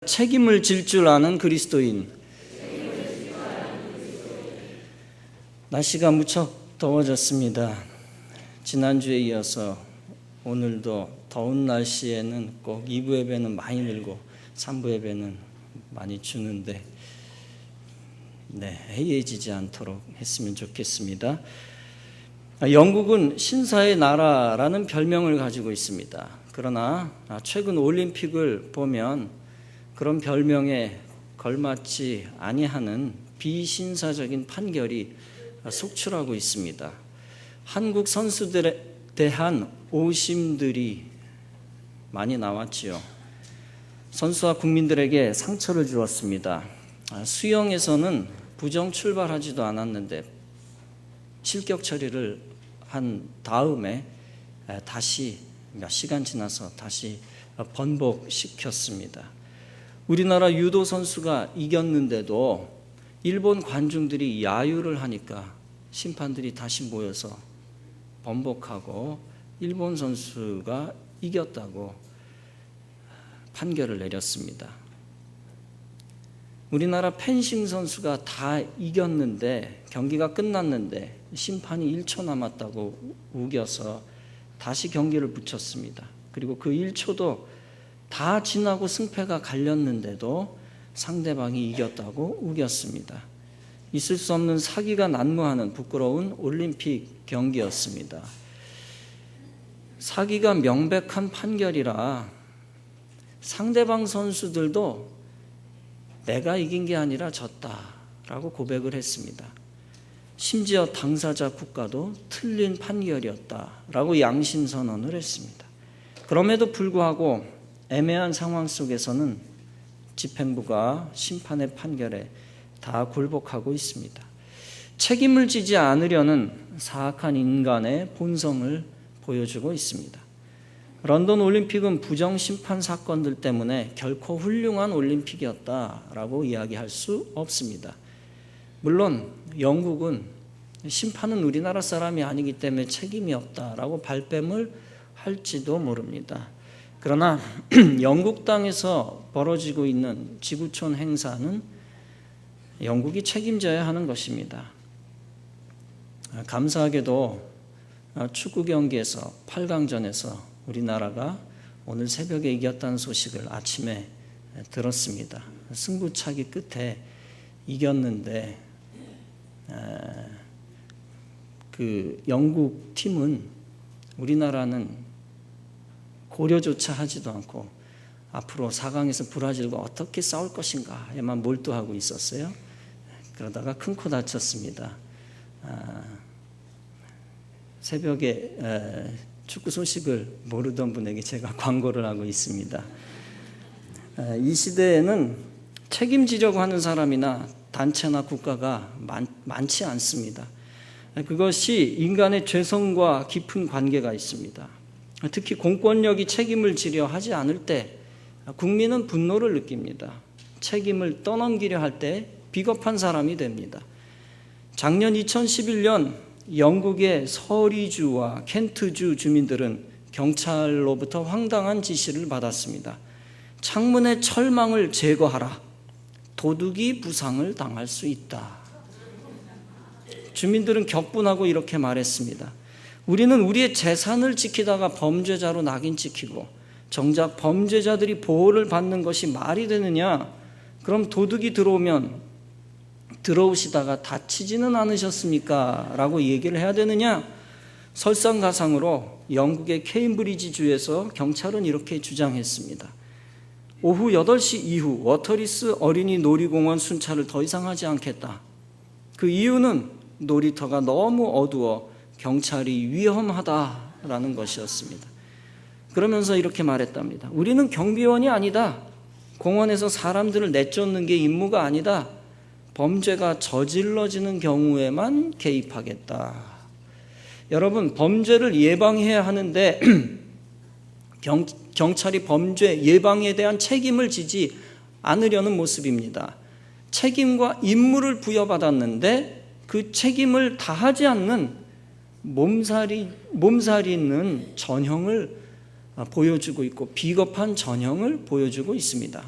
책임을 질 줄 아는 그리스도인. 날씨가 무척 더워졌습니다. 지난주에 이어서 오늘도 더운 날씨에는 꼭 2부 예배는 많이 늘고 3부 예배는 많이 주는데 해이해지지 않도록 했으면 좋겠습니다. 영국은 신사의 나라라는 별명을 가지고 있습니다. 그러나 최근 올림픽을 보면 그런 별명에 걸맞지 아니하는 비신사적인 판결이 속출하고 있습니다. 한국 선수들에 대한 오심들이 많이 나왔지요. 선수와 국민들에게 상처를 주었습니다. 수영에서는 부정 출발하지도 않았는데 실격 처리를 한 다음에 다시 몇 시간 지나서 다시 번복시켰습니다. 우리나라 유도 선수가 이겼는데도 일본 관중들이 야유를 하니까 심판들이 다시 모여서 번복하고 일본 선수가 이겼다고 판결을 내렸습니다. 우리나라 펜싱 선수가 다 이겼는데 경기가 끝났는데 심판이 1초 남았다고 우겨서 다시 경기를 붙였습니다. 그리고 그 1초도 다 지나고 승패가 갈렸는데도 상대방이 이겼다고 우겼습니다. 있을 수 없는 사기가 난무하는 부끄러운 올림픽 경기였습니다. 사기가 명백한 판결이라 상대방 선수들도 내가 이긴 게 아니라 졌다라고 고백을 했습니다. 심지어 당사자 국가도 틀린 판결이었다라고 양심 선언을 했습니다. 그럼에도 불구하고 애매한 상황 속에서는 집행부가 심판의 판결에 다 굴복하고 있습니다. 책임을 지지 않으려는 사악한 인간의 본성을 보여주고 있습니다. 런던 올림픽은 부정심판 사건들 때문에 결코 훌륭한 올림픽이었다라고 이야기할 수 없습니다. 물론 영국은 심판은 우리나라 사람이 아니기 때문에 책임이 없다라고 발뺌을 할지도 모릅니다. 그러나 영국 땅에서 벌어지고 있는 지구촌 행사는 영국이 책임져야 하는 것입니다. 감사하게도 축구 경기에서 8강전에서 우리나라가 오늘 새벽에 이겼다는 소식을 아침에 들었습니다. 승부차기 끝에 이겼는데 그 영국 팀은 우리나라는 고려조차 하지도 않고 앞으로 4강에서 브라질과 어떻게 싸울 것인가에만 몰두하고 있었어요. 그러다가 큰 코 다쳤습니다. 새벽에 축구 소식을 모르던 분에게 제가 광고를 하고 있습니다. 이 시대에는 책임지려고 하는 사람이나 단체나 국가가 많지 않습니다. 그것이 인간의 죄성과 깊은 관계가 있습니다. 특히 공권력이 책임을 지려 하지 않을 때 국민은 분노를 느낍니다. 책임을 떠넘기려 할 때 비겁한 사람이 됩니다. 작년 2011년 영국의 서리주와 켄트주 주민들은 경찰로부터 황당한 지시를 받았습니다. 창문의 철망을 제거하라. 도둑이 부상을 당할 수 있다. 주민들은 격분하고 이렇게 말했습니다. 우리는 우리의 재산을 지키다가 범죄자로 낙인 찍히고 정작 범죄자들이 보호를 받는 것이 말이 되느냐? 그럼 도둑이 들어오시다가 다치지는 않으셨습니까? 라고 얘기를 해야 되느냐? 설상가상으로 영국의 케임브리지주에서 경찰은 이렇게 주장했습니다. 오후 8시 이후 워터리스 어린이 놀이공원 순찰을 더 이상 하지 않겠다. 그 이유는 놀이터가 너무 어두워 경찰이 위험하다라는 것이었습니다. 그러면서 이렇게 말했답니다. 우리는 경비원이 아니다. 공원에서 사람들을 내쫓는 게 임무가 아니다. 범죄가 저질러지는 경우에만 개입하겠다. 여러분, 범죄를 예방해야 하는데 경찰이 범죄 예방에 대한 책임을 지지 않으려는 모습입니다. 책임과 임무를 부여받았는데 그 책임을 다하지 않는 몸살이 있는 전형을 보여주고 있고 비겁한 전형을 보여주고 있습니다.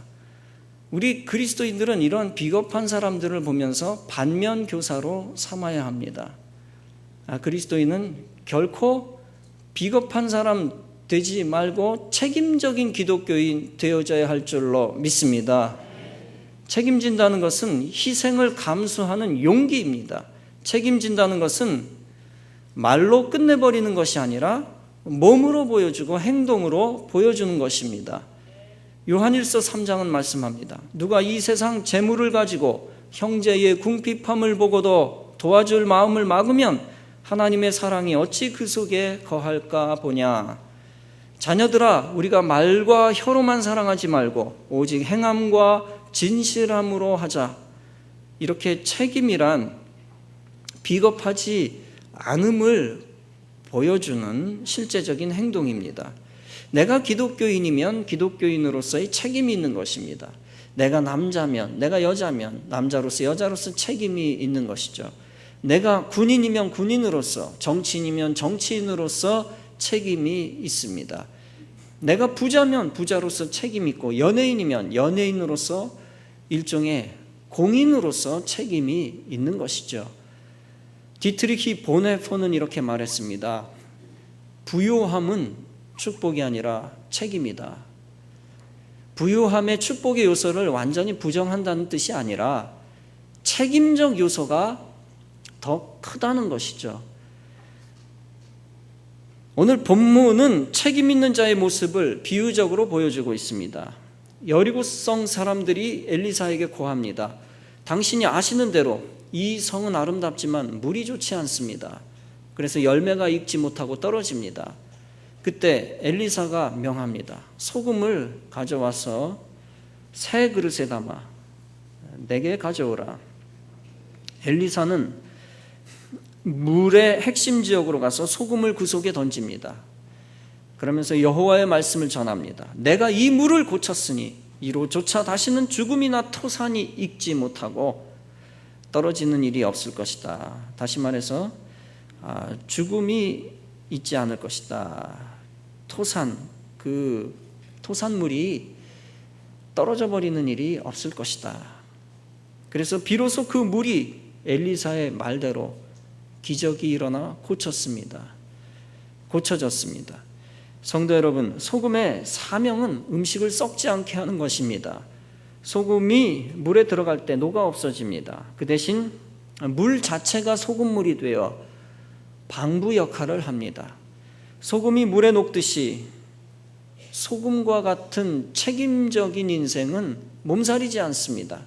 우리 그리스도인들은 이런 비겁한 사람들을 보면서 반면 교사로 삼아야 합니다. 그리스도인은 결코 비겁한 사람 되지 말고 책임적인 기독교인 되어져야 할 줄로 믿습니다. 책임진다는 것은 희생을 감수하는 용기입니다. 책임진다는 것은 말로 끝내버리는 것이 아니라 몸으로 보여주고 행동으로 보여주는 것입니다. 요한일서 3장은 말씀합니다. 누가 이 세상 재물을 가지고 형제의 궁핍함을 보고도 도와줄 마음을 막으면 하나님의 사랑이 어찌 그 속에 거할까 보냐. 자녀들아, 우리가 말과 혀로만 사랑하지 말고 오직 행함과 진실함으로 하자. 이렇게 책임이란 비겁하지 않음을 보여주는 실제적인 행동입니다. 내가 기독교인이면 기독교인으로서의 책임이 있는 것입니다. 내가 남자면, 내가 여자면 남자로서 여자로서 책임이 있는 것이죠. 내가 군인이면 군인으로서, 정치인이면 정치인으로서 책임이 있습니다. 내가 부자면 부자로서 책임이 있고, 연예인이면 연예인으로서 일종의 공인으로서 책임이 있는 것이죠. 디트리히 보네포는 이렇게 말했습니다. 부요함은 축복이 아니라 책임이다. 부요함의 축복의 요소를 완전히 부정한다는 뜻이 아니라 책임적 요소가 더 크다는 것이죠. 오늘 본문은 책임 있는 자의 모습을 비유적으로 보여주고 있습니다. 여리고성 사람들이 엘리사에게 고합니다. 당신이 아시는 대로 이 성은 아름답지만 물이 좋지 않습니다. 그래서 열매가 익지 못하고 떨어집니다. 그때 엘리사가 명합니다. 소금을 가져와서 새 그릇에 담아 내게 가져오라. 엘리사는 물의 핵심 지역으로 가서 소금을 그 속에 던집니다. 그러면서 여호와의 말씀을 전합니다. 내가 이 물을 고쳤으니 이로조차 다시는 죽음이나 토산이 익지 못하고 떨어지는 일이 없을 것이다. 다시 말해서 죽음이 있지 않을 것이다. 그 토산물이 떨어져 버리는 일이 없을 것이다. 그래서 비로소 그 물이 엘리사의 말대로 기적이 일어나 고쳐졌습니다. 성도 여러분, 소금의 사명은 음식을 썩지 않게 하는 것입니다. 소금이 물에 들어갈 때 녹아 없어집니다. 그 대신 물 자체가 소금물이 되어 방부 역할을 합니다. 소금이 물에 녹듯이 소금과 같은 책임적인 인생은 몸살이지 않습니다.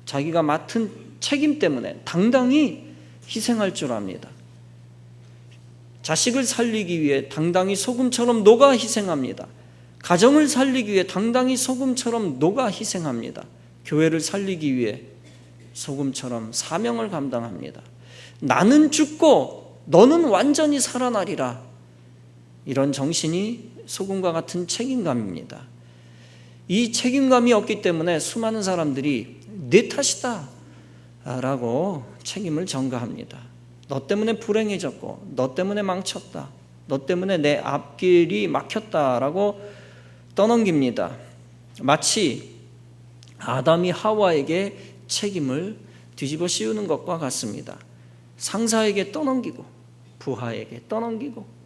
자기가 맡은 책임 때문에 당당히 희생할 줄 압니다. 자식을 살리기 위해 당당히 소금처럼 녹아 희생합니다. 가정을 살리기 위해 당당히 소금처럼 녹아 희생합니다. 교회를 살리기 위해 소금처럼 사명을 감당합니다. 나는 죽고 너는 완전히 살아나리라. 이런 정신이 소금과 같은 책임감입니다. 이 책임감이 없기 때문에 수많은 사람들이 내 탓이다 라고 책임을 전가합니다. 너 때문에 불행해졌고, 너 때문에 망쳤다, 너 때문에 내 앞길이 막혔다라고 떠넘깁니다. 마치 아담이 하와에게 책임을 뒤집어 씌우는 것과 같습니다. 상사에게 떠넘기고, 부하에게 떠넘기고,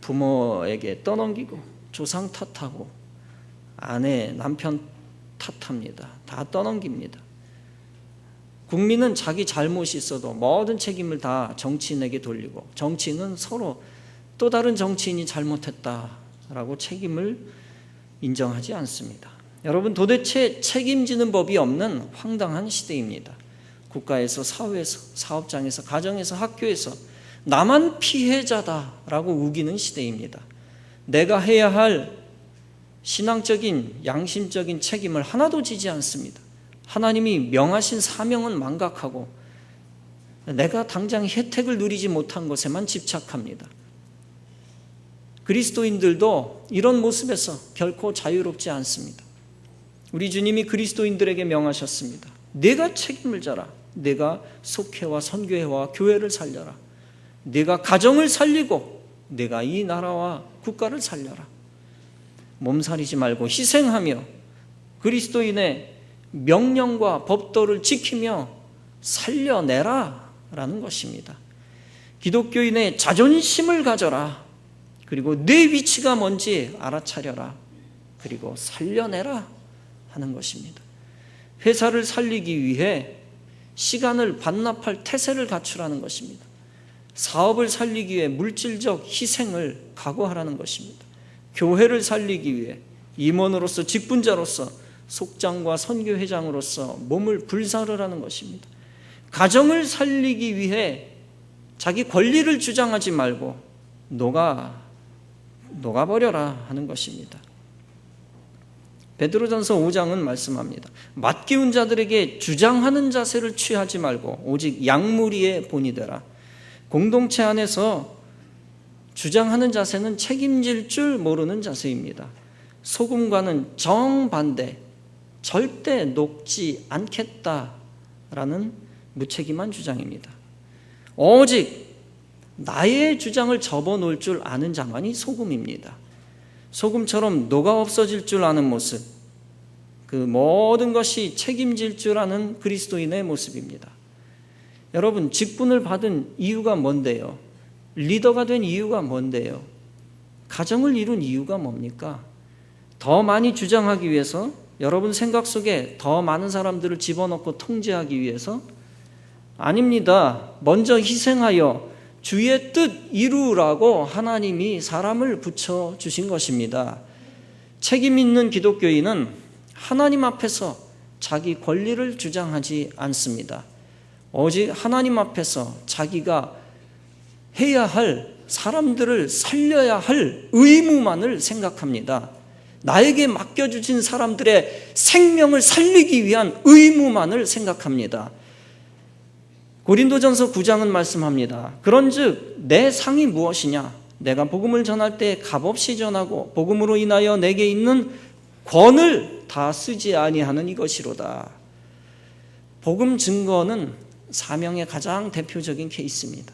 부모에게 떠넘기고, 조상 탓하고, 아내, 남편 탓합니다. 다 떠넘깁니다. 국민은 자기 잘못이 있어도 모든 책임을 다 정치인에게 돌리고, 정치인은 서로 또 다른 정치인이 잘못했다라고 책임을 인정하지 않습니다. 여러분, 도대체 책임지는 법이 없는 황당한 시대입니다. 국가에서, 사회에서, 사업장에서, 가정에서, 학교에서 나만 피해자다라고 우기는 시대입니다. 내가 해야 할 신앙적인, 양심적인 책임을 하나도 지지 않습니다. 하나님이 명하신 사명은 망각하고 내가 당장 혜택을 누리지 못한 것에만 집착합니다. 그리스도인들도 이런 모습에서 결코 자유롭지 않습니다. 우리 주님이 그리스도인들에게 명하셨습니다. 내가 책임을 져라. 내가 속회와 선교회와 교회를 살려라. 내가 가정을 살리고 내가 이 나라와 국가를 살려라. 몸살이지 말고 희생하며 그리스도인의 명령과 법도를 지키며 살려내라 라는 것입니다. 기독교인의 자존심을 가져라. 그리고 내 위치가 뭔지 알아차려라. 그리고 살려내라 하는 것입니다. 회사를 살리기 위해 시간을 반납할 태세를 갖추라는 것입니다. 사업을 살리기 위해 물질적 희생을 각오하라는 것입니다. 교회를 살리기 위해 임원으로서 직분자로서 속장과 선교회장으로서 몸을 불사르라는 것입니다. 가정을 살리기 위해 자기 권리를 주장하지 말고 녹아버려라 하는 것입니다. 베드로전서 5장은 말씀합니다. 맡기운 자들에게 주장하는 자세를 취하지 말고 오직 양무리의 본이 되라. 공동체 안에서 주장하는 자세는 책임질 줄 모르는 자세입니다. 소금과는 정반대, 절대 녹지 않겠다라는 무책임한 주장입니다. 오직 나의 주장을 접어놓을 줄 아는 자만이 소금입니다. 소금처럼 녹아 없어질 줄 아는 모습, 그 모든 것이 책임질 줄 아는 그리스도인의 모습입니다. 여러분, 직분을 받은 이유가 뭔데요? 리더가 된 이유가 뭔데요? 가정을 이룬 이유가 뭡니까? 더 많이 주장하기 위해서? 여러분 생각 속에 더 많은 사람들을 집어넣고 통제하기 위해서? 아닙니다. 먼저 희생하여 주의 뜻 이루라고 하나님이 사람을 붙여주신 것입니다. 책임 있는 기독교인은 하나님 앞에서 자기 권리를 주장하지 않습니다. 오직 하나님 앞에서 자기가 해야 할, 사람들을 살려야 할 의무만을 생각합니다. 나에게 맡겨주신 사람들의 생명을 살리기 위한 의무만을 생각합니다. 고린도전서 9장은 말씀합니다. 그런즉 내 상이 무엇이냐? 내가 복음을 전할 때 값없이 전하고 복음으로 인하여 내게 있는 권을 다 쓰지 아니하는 이것이로다. 복음 증거는 사명의 가장 대표적인 케이스입니다.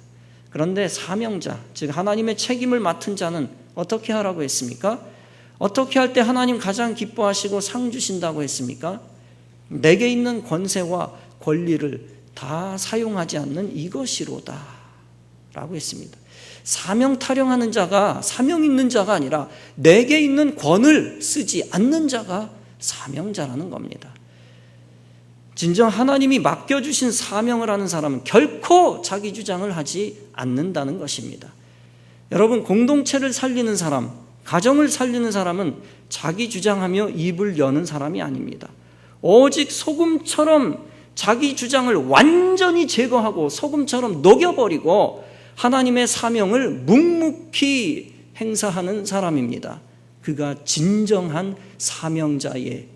그런데 사명자, 즉 하나님의 책임을 맡은 자는 어떻게 하라고 했습니까? 어떻게 할 때 하나님 가장 기뻐하시고 상 주신다고 했습니까? 내게 있는 권세와 권리를 다 사용하지 않는 이것이로다 라고 했습니다. 사명 타령하는 자가 사명 있는 자가 아니라 내게 있는 권을 쓰지 않는 자가 사명자라는 겁니다. 진정 하나님이 맡겨주신 사명을 하는 사람은 결코 자기 주장을 하지 않는다는 것입니다. 여러분, 공동체를 살리는 사람, 가정을 살리는 사람은 자기 주장하며 입을 여는 사람이 아닙니다. 오직 소금처럼 자기 주장을 완전히 제거하고 소금처럼 녹여버리고 하나님의 사명을 묵묵히 행사하는 사람입니다. 그가 진정한 사명자의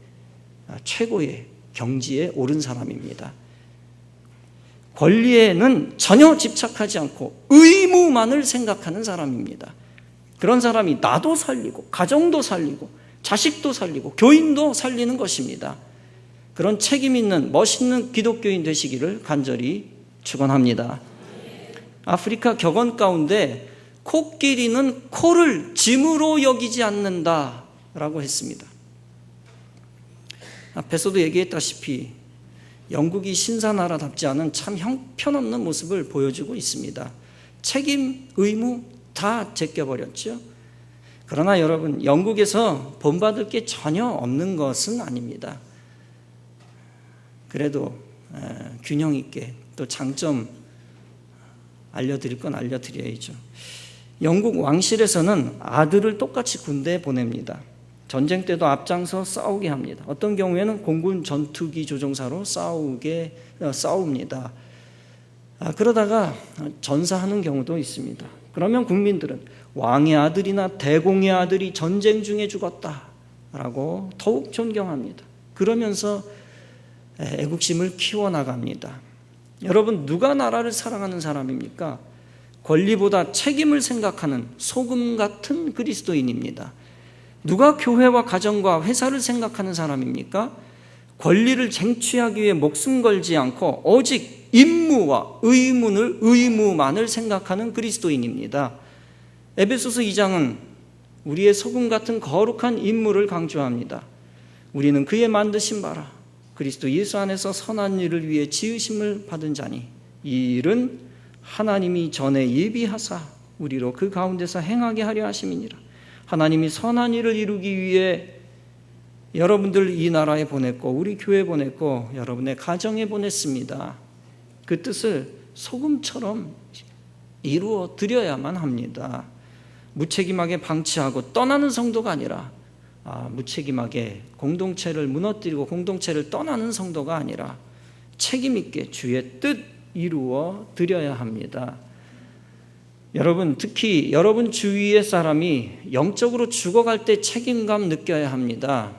최고의 경지에 오른 사람입니다. 권리에는 전혀 집착하지 않고 의무만을 생각하는 사람입니다. 그런 사람이 나도 살리고 가정도 살리고 자식도 살리고 교인도 살리는 것입니다. 그런 책임 있는 멋있는 기독교인 되시기를 간절히 축원합니다. 아프리카 격언 가운데 코끼리는 코를 짐으로 여기지 않는다라고 했습니다. 앞에서도 얘기했다시피 영국이 신사나라답지 않은 참 형편없는 모습을 보여주고 있습니다. 책임, 의무 다 제껴버렸죠. 그러나 여러분, 영국에서 본받을 게 전혀 없는 것은 아닙니다. 그래도 균형 있게 또 장점 알려드릴 건 알려드려야죠. 영국 왕실에서는 아들을 똑같이 군대에 보냅니다. 전쟁 때도 앞장서 싸우게 합니다. 어떤 경우에는 공군 전투기 조종사로 싸웁니다. 그러다가 전사하는 경우도 있습니다. 그러면 국민들은 왕의 아들이나 대공의 아들이 전쟁 중에 죽었다라고 더욱 존경합니다. 그러면서 애국심을 키워나갑니다. 여러분, 누가 나라를 사랑하는 사람입니까? 권리보다 책임을 생각하는 소금 같은 그리스도인입니다. 누가 교회와 가정과 회사를 생각하는 사람입니까? 권리를 쟁취하기 위해 목숨 걸지 않고 오직 임무와 의무만을 생각하는 그리스도인입니다. 에베소서 2장은 우리의 소금 같은 거룩한 임무를 강조합니다. 우리는 그의 만드신 바라 그리스도 예수 안에서 선한 일을 위해 지으심을 받은 자니 이 일은 하나님이 전에 예비하사 우리로 그 가운데서 행하게 하려 하심이니라. 하나님이 선한 일을 이루기 위해 여러분들 이 나라에 보냈고 우리 교회에 보냈고 여러분의 가정에 보냈습니다. 그 뜻을 소금처럼 이루어 드려야만 합니다. 무책임하게 방치하고 떠나는 성도가 아니라 무책임하게 공동체를 무너뜨리고 공동체를 떠나는 성도가 아니라 책임 있게 주의 뜻 이루어 드려야 합니다. 여러분, 특히 여러분 주위의 사람이 영적으로 죽어갈 때 책임감 느껴야 합니다.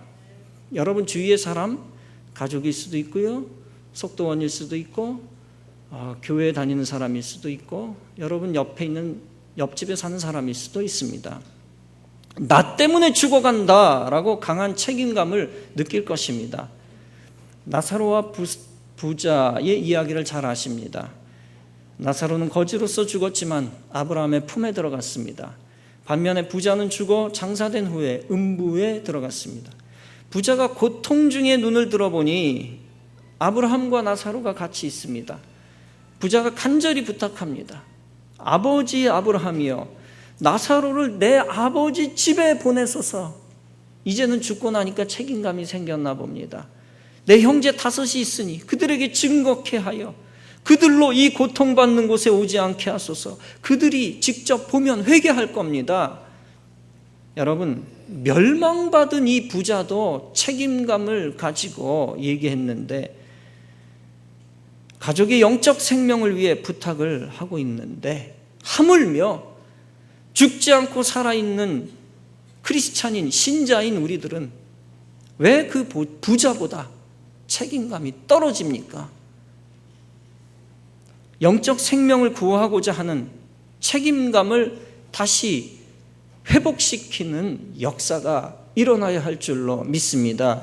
여러분 주위의 사람, 가족일 수도 있고요, 속도원일 수도 있고, 교회에 다니는 사람일 수도 있고, 여러분 옆에 있는 옆집에 사는 사람일 수도 있습니다. 나 때문에 죽어간다라고 강한 책임감을 느낄 것입니다. 나사로와 부자의 이야기를 잘 아십니다. 나사로는 거지로서 죽었지만 아브라함의 품에 들어갔습니다. 반면에 부자는 죽어 장사된 후에 음부에 들어갔습니다. 부자가 고통 중에 눈을 들어보니 아브라함과 나사로가 같이 있습니다. 부자가 간절히 부탁합니다. 아버지 아브라함이여, 나사로를 내 아버지 집에 보내소서. 이제는 죽고 나니까 책임감이 생겼나 봅니다. 내 형제 5이 있으니 그들에게 증거케 하여 그들로 이 고통받는 곳에 오지 않게 하소서. 그들이 직접 보면 회개할 겁니다. 여러분, 멸망받은 이 부자도 책임감을 가지고 얘기했는데, 가족의 영적 생명을 위해 부탁을 하고 있는데, 하물며 죽지 않고 살아있는 크리스찬인 신자인 우리들은 왜 그 부자보다 책임감이 떨어집니까? 영적 생명을 구하고자 하는 책임감을 다시 회복시키는 역사가 일어나야 할 줄로 믿습니다.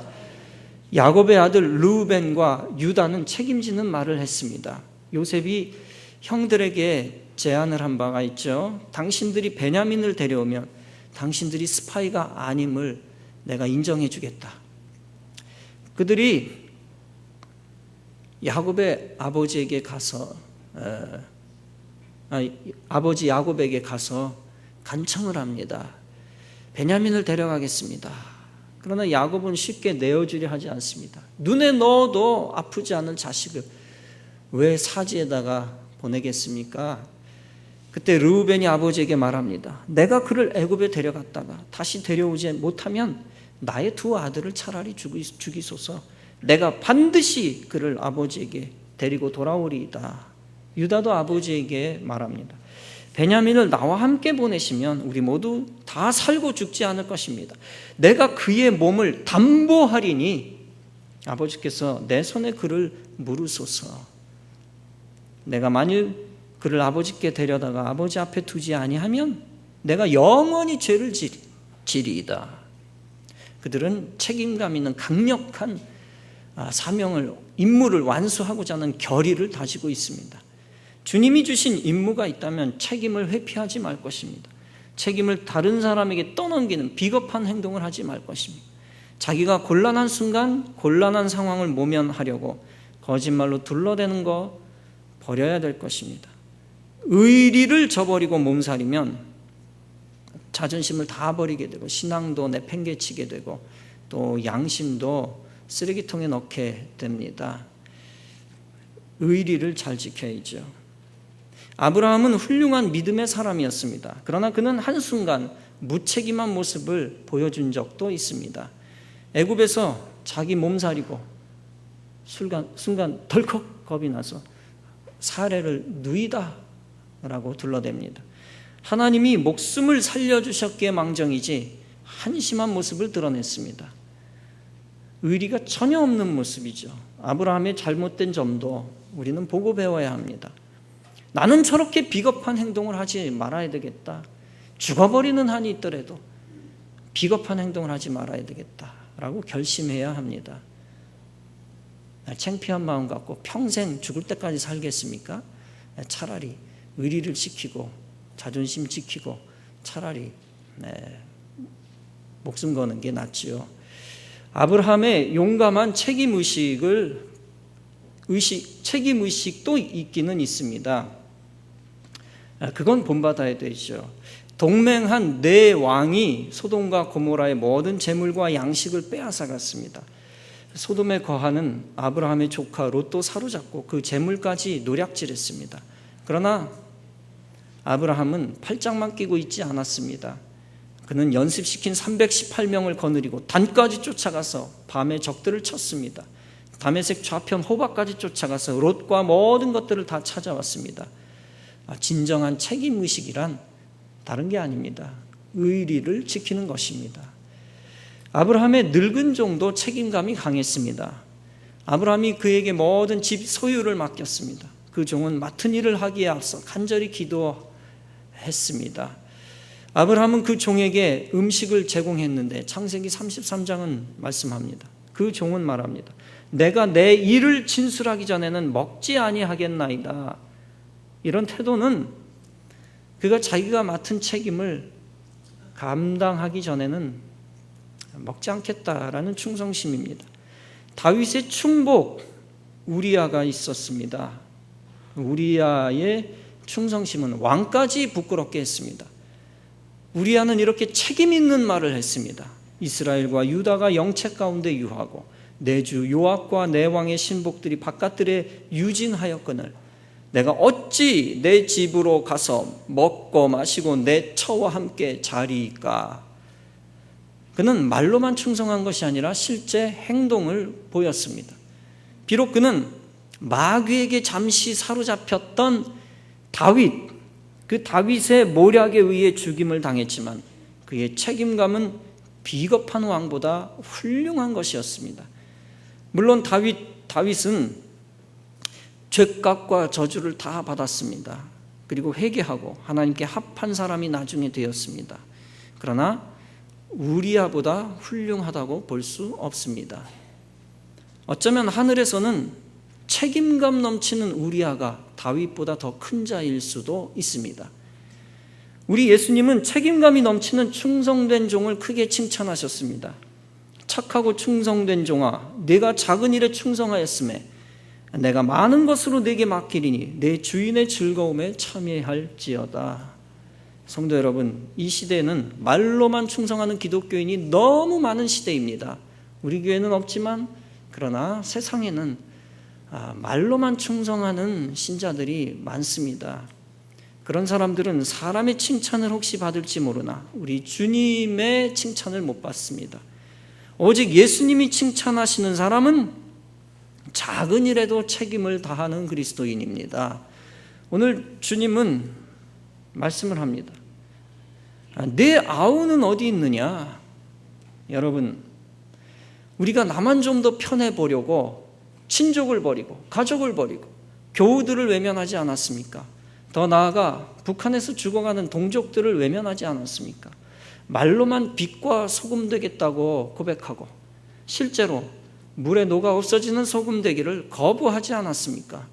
야곱의 아들 르우벤과 유다는 책임지는 말을 했습니다. 요셉이 형들에게 제안을 한 바가 있죠. 당신들이 베냐민을 데려오면 당신들이 스파이가 아님을 내가 인정해 주겠다. 그들이 야곱의 아버지에게 가서 아버지 야곱에게 가서 간청을 합니다. 베냐민을 데려가겠습니다. 그러나 야곱은 쉽게 내어주려 하지 않습니다. 눈에 넣어도 아프지 않은 자식을 왜 사지에다가 보내겠습니까? 그때 르우벤이 아버지에게 말합니다. 내가 그를 애굽에 데려갔다가 다시 데려오지 못하면 나의 2 아들을 차라리 죽이소서. 내가 반드시 그를 아버지에게 데리고 돌아오리이다. 유다도 아버지에게 말합니다. 베냐민을 나와 함께 보내시면 우리 모두 다 살고 죽지 않을 것입니다. 내가 그의 몸을 담보하리니 아버지께서 내 손에 그를 물으소서. 내가 만일 그를 아버지께 데려다가 아버지 앞에 두지 아니하면 내가 영원히 죄를 지리이다. 그들은 책임감 있는 강력한 사명을, 임무를 완수하고자 하는 결의를 다지고 있습니다. 주님이 주신 임무가 있다면 책임을 회피하지 말 것입니다. 책임을 다른 사람에게 떠넘기는 비겁한 행동을 하지 말 것입니다. 자기가 곤란한 순간 곤란한 상황을 모면하려고 거짓말로 둘러대는 거 버려야 될 것입니다. 의리를 저버리고 몸살이면 자존심을 다 버리게 되고 신앙도 내팽개치게 되고 또 양심도 쓰레기통에 넣게 됩니다. 의리를 잘 지켜야죠. 아브라함은 훌륭한 믿음의 사람이었습니다. 그러나 그는 한순간 무책임한 모습을 보여준 적도 있습니다. 애굽에서 자기 몸살이고 순간 덜컥 겁이 나서 사례를 누이다 라고 둘러댑니다. 하나님이 목숨을 살려주셨기에 망정이지 한심한 모습을 드러냈습니다. 의리가 전혀 없는 모습이죠. 아브라함의 잘못된 점도 우리는 보고 배워야 합니다. 나는 저렇게 비겁한 행동을 하지 말아야 되겠다. 죽어버리는 한이 있더라도 비겁한 행동을 하지 말아야 되겠다라고 결심해야 합니다. 창피한 마음 갖고 평생 죽을 때까지 살겠습니까? 차라리 의리를 지키고 자존심 지키고 차라리 목숨 거는 게 낫지요. 아브라함의 용감한 책임의식도 있기는 있습니다. 그건 본받아야 되죠. 동맹한 네 왕이 소돔과 고모라의 모든 재물과 양식을 빼앗아갔습니다. 소돔에 거하는 아브라함의 조카 롯도 사로잡고 그 재물까지 노략질했습니다. 그러나 아브라함은 팔짱만 끼고 있지 않았습니다. 그는 연습시킨 318명을 거느리고 단까지 쫓아가서 밤에 적들을 쳤습니다. 다메섹 좌편 호박까지 쫓아가서 롯과 모든 것들을 다 찾아왔습니다. 진정한 책임의식이란 다른 게 아닙니다. 의리를 지키는 것입니다. 아브라함의 늙은 종도 책임감이 강했습니다. 아브라함이 그에게 모든 집 소유를 맡겼습니다. 그 종은 맡은 일을 하기에 앞서 간절히 기도했습니다. 아브라함은 그 종에게 음식을 제공했는데 창세기 33장은 말씀합니다. 그 종은 말합니다. 내가 내 일을 진술하기 전에는 먹지 아니하겠나이다. 이런 태도는 그가 자기가 맡은 책임을 감당하기 전에는 먹지 않겠다라는 충성심입니다. 다윗의 충복 우리아가 있었습니다. 우리아의 충성심은 왕까지 부끄럽게 했습니다. 우리아는 이렇게 책임 있는 말을 했습니다. 이스라엘과 유다가 영책 가운데 유하고 내 주 요압과 내 왕의 신복들이 바깥들에 유진하였거늘 내가 어찌 내 집으로 가서 먹고 마시고 내 처와 함께 자리이까. 그는 말로만 충성한 것이 아니라 실제 행동을 보였습니다. 비록 그는 마귀에게 잠시 사로잡혔던 그 다윗의 모략에 의해 죽임을 당했지만 그의 책임감은 비겁한 왕보다 훌륭한 것이었습니다. 물론 다윗은 죄값과 저주를 다 받았습니다. 그리고 회개하고 하나님께 합한 사람이 나중에 되었습니다. 그러나 우리아보다 훌륭하다고 볼 수 없습니다. 어쩌면 하늘에서는 책임감 넘치는 우리아가 다윗보다 더 큰 자일 수도 있습니다. 우리 예수님은 책임감이 넘치는 충성된 종을 크게 칭찬하셨습니다. 착하고 충성된 종아, 네가 작은 일에 충성하였음에 내가 많은 것으로 네게 맡기리니 내 주인의 즐거움에 참여할지어다. 성도 여러분, 이 시대에는 말로만 충성하는 기독교인이 너무 많은 시대입니다. 우리 교회는 없지만 그러나 세상에는 말로만 충성하는 신자들이 많습니다. 그런 사람들은 사람의 칭찬을 혹시 받을지 모르나 우리 주님의 칭찬을 못 받습니다. 오직 예수님이 칭찬하시는 사람은 작은 일에도 책임을 다하는 그리스도인입니다. 오늘 주님은 말씀을 합니다. 내 아우는 어디 있느냐? 여러분, 우리가 나만 좀 더 편해 보려고 친족을 버리고 가족을 버리고 교우들을 외면하지 않았습니까? 더 나아가 북한에서 죽어가는 동족들을 외면하지 않았습니까? 말로만 빛과 소금 되겠다고 고백하고 실제로 물에 녹아 없어지는 소금 되기를 거부하지 않았습니까?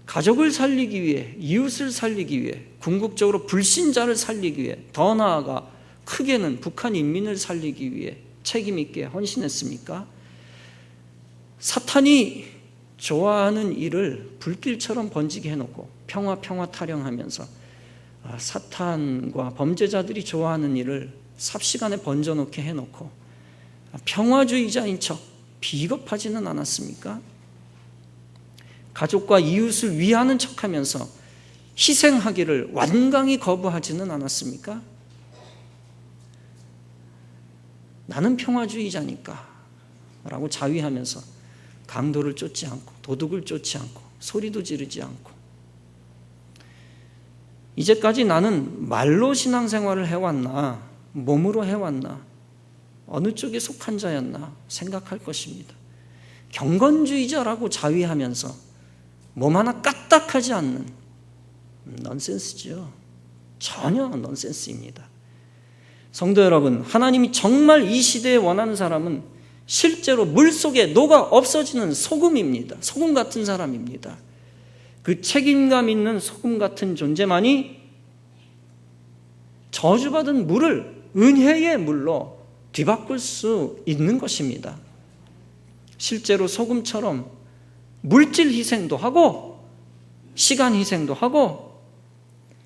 가족을 살리기 위해, 이웃을 살리기 위해, 궁극적으로 불신자를 살리기 위해, 더 나아가 크게는 북한 인민을 살리기 위해 책임 있게 헌신했습니까? 사탄이 좋아하는 일을 불길처럼 번지게 해놓고 평화 타령하면서 사탄과 범죄자들이 좋아하는 일을 삽시간에 번져놓게 해놓고 평화주의자인 척 비겁하지는 않았습니까? 가족과 이웃을 위하는 척하면서 희생하기를 완강히 거부하지는 않았습니까? 나는 평화주의자니까 라고 자위하면서 강도를 쫓지 않고 도둑을 쫓지 않고 소리도 지르지 않고 이제까지 나는 말로 신앙생활을 해왔나 몸으로 해왔나 어느 쪽에 속한 자였나 생각할 것입니다. 경건주의자라고 자위하면서 몸 하나 까딱하지 않는 넌센스죠. 전혀 넌센스입니다. 성도 여러분, 하나님이 정말 이 시대에 원하는 사람은 실제로 물속에 녹아 없어지는 소금입니다. 소금 같은 사람입니다. 그 책임감 있는 소금 같은 존재만이 저주받은 물을 은혜의 물로 뒤바꿀 수 있는 것입니다. 실제로 소금처럼 물질 희생도 하고 시간 희생도 하고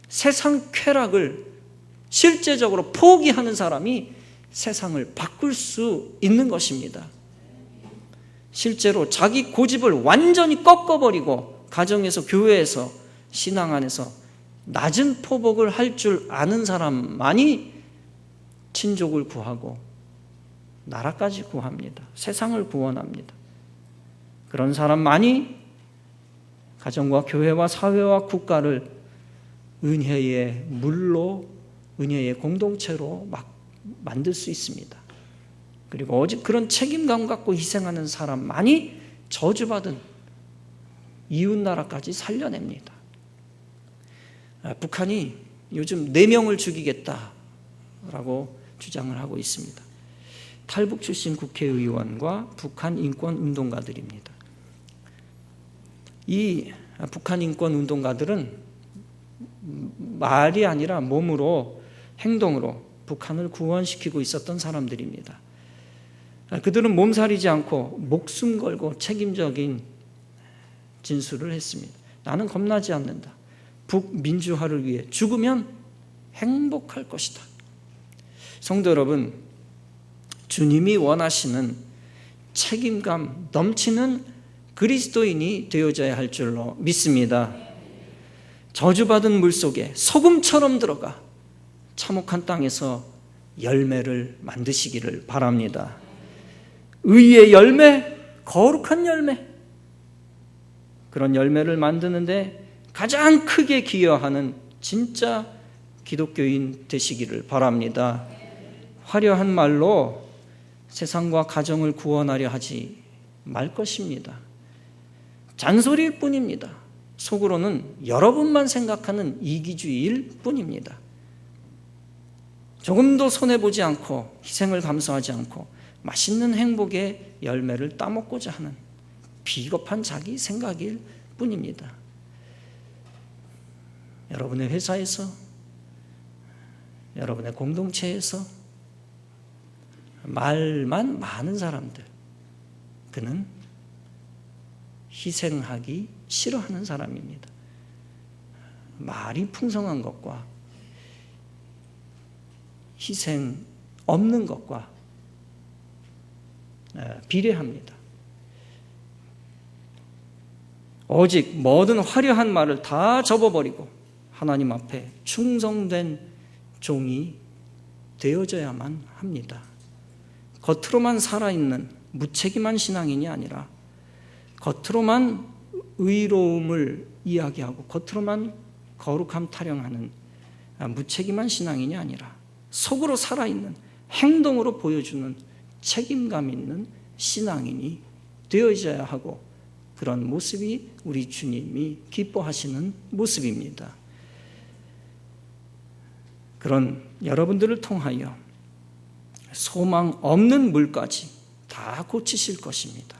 세상 쾌락을 실제적으로 포기하는 사람이 세상을 바꿀 수 있는 것입니다. 실제로 자기 고집을 완전히 꺾어버리고 가정에서, 교회에서, 신앙 안에서 낮은 포복을 할 줄 아는 사람만이 친족을 구하고 나라까지 구합니다. 세상을 구원합니다. 그런 사람만이 가정과 교회와 사회와 국가를 은혜의 물로, 은혜의 공동체로 만들 수 있습니다. 그리고 오직 그런 책임감 갖고 희생하는 사람만이 저주받은 이웃나라까지 살려냅니다. 북한이 요즘 4명을 죽이겠다라고 주장을 하고 있습니다. 탈북 출신 국회의원과 북한 인권운동가들입니다. 이 북한 인권운동가들은 말이 아니라 몸으로, 행동으로 북한을 구원시키고 있었던 사람들입니다. 그들은 몸살이지 않고 목숨 걸고 책임적인 진술을 했습니다. 나는 겁나지 않는다. 북민주화를 위해 죽으면 행복할 것이다. 성도 여러분, 주님이 원하시는 책임감 넘치는 그리스도인이 되어져야 할 줄로 믿습니다. 저주받은 물속에 소금처럼 들어가 참혹한 땅에서 열매를 만드시기를 바랍니다. 의의 열매, 거룩한 열매, 그런 열매를 만드는데 가장 크게 기여하는 진짜 기독교인 되시기를 바랍니다. 화려한 말로 세상과 가정을 구원하려 하지 말 것입니다. 잔소리일 뿐입니다. 속으로는 여러분만 생각하는 이기주의일 뿐입니다. 조금도 손해보지 않고 희생을 감수하지 않고 맛있는 행복의 열매를 따먹고자 하는 비겁한 자기 생각일 뿐입니다. 여러분의 회사에서, 여러분의 공동체에서 말만 많은 사람들, 그는 희생하기 싫어하는 사람입니다. 말이 풍성한 것과 희생 없는 것과 비례합니다. 오직 모든 화려한 말을 다 접어버리고 하나님 앞에 충성된 종이 되어져야만 합니다. 겉으로만 살아있는 무책임한 신앙인이 아니라 겉으로만 의로움을 이야기하고 겉으로만 거룩함 타령하는 무책임한 신앙인이 아니라 속으로 살아있는, 행동으로 보여주는 책임감 있는 신앙인이 되어져야 하고, 그런 모습이 우리 주님이 기뻐하시는 모습입니다. 그런 여러분들을 통하여 소망 없는 물까지 다 고치실 것입니다.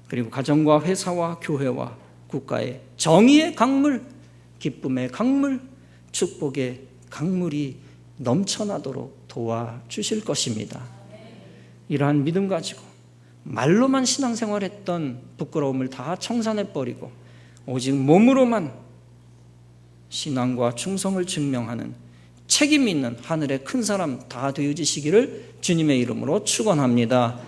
그리고 가정과 회사와 교회와 국가의 정의의 강물, 기쁨의 강물, 축복의 강물이 넘쳐나도록 도와주실 것입니다. 이러한 믿음 가지고 말로만 신앙생활했던 부끄러움을 다 청산해버리고 오직 몸으로만 신앙과 충성을 증명하는 책임 있는 하늘의 큰 사람 다 되어지시기를 주님의 이름으로 축원합니다.